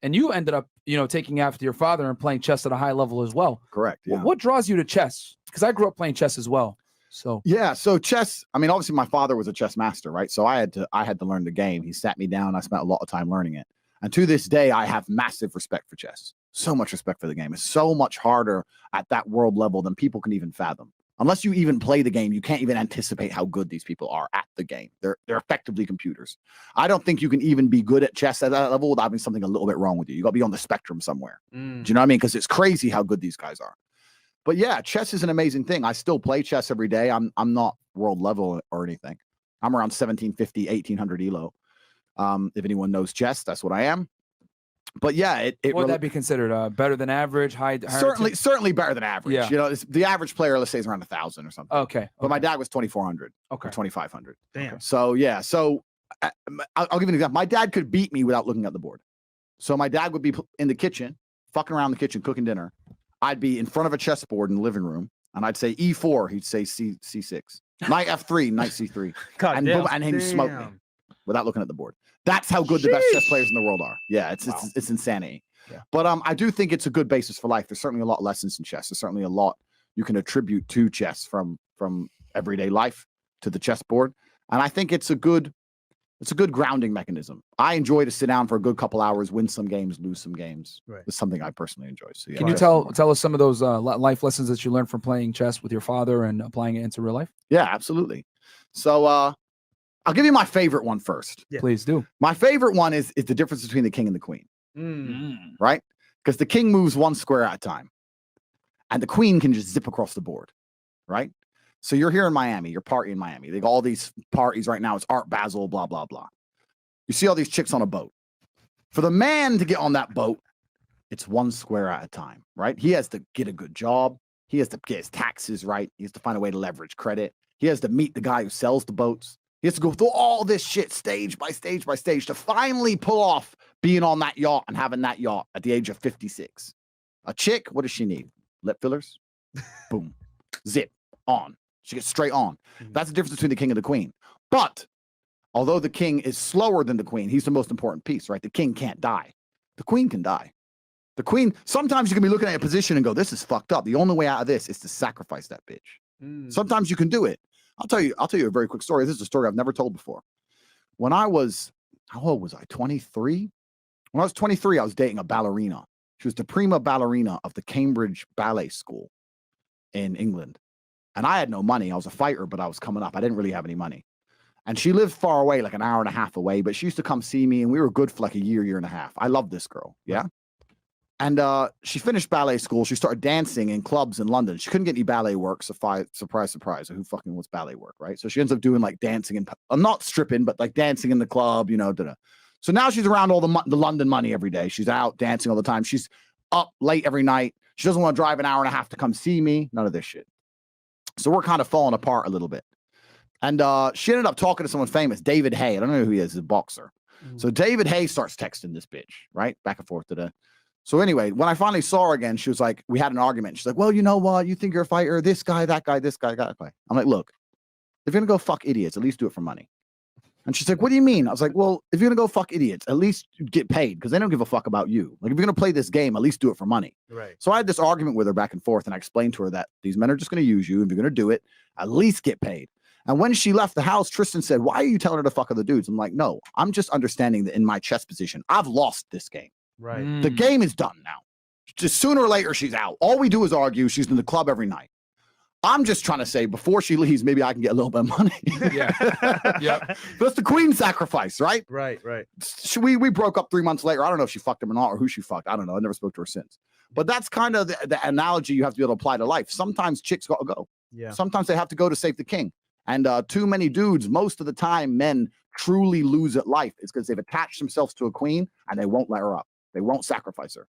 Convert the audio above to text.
And you ended up, taking after your father and playing chess at a high level as well. Correct. Yeah. What draws you to chess? Because I grew up playing chess as well. So yeah, so chess. I mean, obviously, my father was a chess master, right? So I had to learn the game. He sat me down. I spent a lot of time learning it, and to this day, I have massive respect for chess. So much respect for the game. It's so much harder at that world level than people can even fathom. Unless you even play the game, you can't even anticipate how good these people are at the game. They're effectively computers. I don't think you can even be good at chess at that level without having something a little bit wrong with you. You got to be on the spectrum somewhere. Do you know what I mean? Because it's crazy how good these guys are. But yeah, chess is an amazing thing. I still play chess every day. I'm not world level or anything. I'm around 1750, 1800 elo. If anyone knows chess, that's what I am. But yeah, would that be considered better than average? Certainly better than average. Yeah. The average player, let's say, is around 1,000 or something. Okay. But my dad was 2,400. Okay. Or 2,500. Damn. So yeah. So I'll give you an example. My dad could beat me without looking at the board. So my dad would be in the kitchen, fucking around the kitchen, cooking dinner. I'd be in front of a chessboard in the living room, and I'd say E4. He'd say C6. Knight F3, Knight C3. God boom, and he'd smoke me without looking at the board. That's how good the best chess players in the world are. Yeah, it's insanity. Yeah. But I do think it's a good basis for life. There's certainly a lot of lessons in chess. There's certainly a lot you can attribute to chess from everyday life to the chessboard. And I think it's a good grounding mechanism. I enjoy to sit down for a good couple hours, win some games, lose some games. Right. It's something I personally enjoy. So, yeah, Can you tell us some of those life lessons that you learned from playing chess with your father and applying it into real life? Yeah, absolutely. So I'll give you my favorite one first. Yeah. Please do. My favorite one is the difference between the king and the queen. Right? Because the king moves one square at a time, and the queen can just zip across the board, right? So you're here in Miami, you're partying in Miami. They got all these parties right now. It's Art Basel, blah, blah, blah. You see all these chicks on a boat. For the man to get on that boat, it's one square at a time, right? He has to get a good job. He has to get his taxes right. He has to find a way to leverage credit. He has to meet the guy who sells the boats. He has to go through all this shit stage by stage by stage to finally pull off being on that yacht and having that yacht at the age of 56. A chick, what does she need? Lip fillers? Boom. Zip. On. She gets straight on. That's the difference between the king and the queen. But although the king is slower than the queen, he's the most important piece, right? The king can't die. The queen can die. The queen, sometimes you can be looking at a position and go, this is fucked up. The only way out of this is to sacrifice that bitch. Sometimes you can do it. I'll tell you a very quick story. This is a story I've never told before. When I was, how old was I? 23? When I was 23, I was dating a ballerina. She was the prima ballerina of the Cambridge Ballet School in England. And I had no money. I was a fighter, but I was coming up. I didn't really have any money. And she lived far away, like an hour and a half away, but she used to come see me, and we were good for like a year and a half. I loved this girl. Yeah. And she finished ballet school. She started dancing in clubs in London. She couldn't get any ballet work. Surprise, surprise. Who fucking wants ballet work, right? So she ends up doing like dancing and not stripping, but like dancing in the club, da-da. So now she's around all the London money every day. She's out dancing all the time. She's up late every night. She doesn't want to drive an hour and a half to come see me. None of this shit. So we're kind of falling apart a little bit. And she ended up talking to someone famous, David Hay. I don't know who he is. He's a boxer. So David Hay starts texting this bitch, right? Back and forth today. So anyway, when I finally saw her again, she was like, we had an argument. She's like, well, you know what? You think you're a fighter? This guy, that guy, this guy, that guy. I'm like, look, if you're going to go fuck idiots, at least do it for money. And she's like, what do you mean? I was like, well, if you're going to go fuck idiots, at least get paid because they don't give a fuck about you. Like, if you're going to play this game, at least do it for money. Right. So I had this argument with her back and forth, and I explained to her that these men are just going to use you. If you're going to do it, at least get paid. And when she left the house, Tristan said, why are you telling her to fuck other dudes? I'm like, no, I'm just understanding that in my chess position, I've lost this game. Right. The game is done now. Just sooner or later, she's out. All we do is argue. She's in the club every night. I'm just trying to say before she leaves, maybe I can get a little bit of money. Yeah. That's the queen sacrifice, right? Right. We broke up 3 months later. I don't know if she fucked him or not, or who she fucked. I don't know. I never spoke to her since. But that's kind of the analogy you have to be able to apply to life. Sometimes chicks got to go. Yeah. Sometimes they have to go to save the king. And too many dudes, most of the time, men truly lose at life. It's because they've attached themselves to a queen and they won't let her up. They won't sacrifice her.